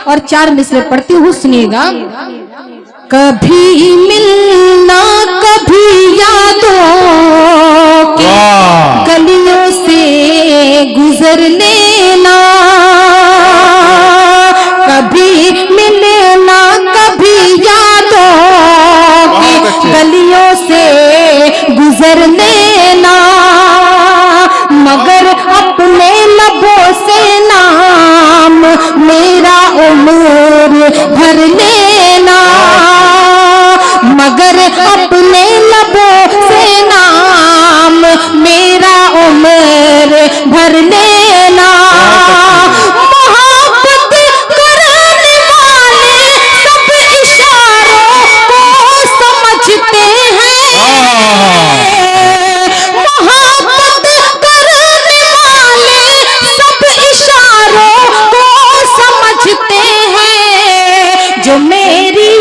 और 4 मिसरे पढ़ती हूँ, सुनिएगा। कभी मिलना कभी यादों की गलियों से गुजर लेना, कभी मिलना कभी यादों की गलियों से गुजर लेना, मगर अपने लबों से नाम मेरा उम्र भर लेना, मगर अपने लबों से नाम मेरा उम्र भर लेना। मोहब्बत करने वाले सब इशारों को समझते हैं, मोहब्बत करने वाले सब इशारों को समझते हैं, जो मेरी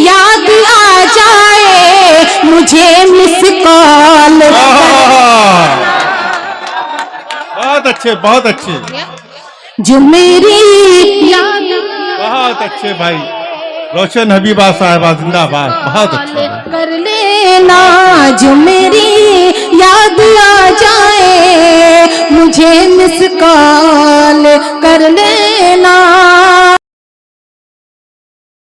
याद आ जाए मुझे मिस कॉल। बहुत अच्छे, बहुत अच्छे, जो मेरी याद, बहुत अच्छे भाई। रोशन हबीबा साहिबा जिंदाबाद, बहुत अच्छे कर लेना, जो मेरी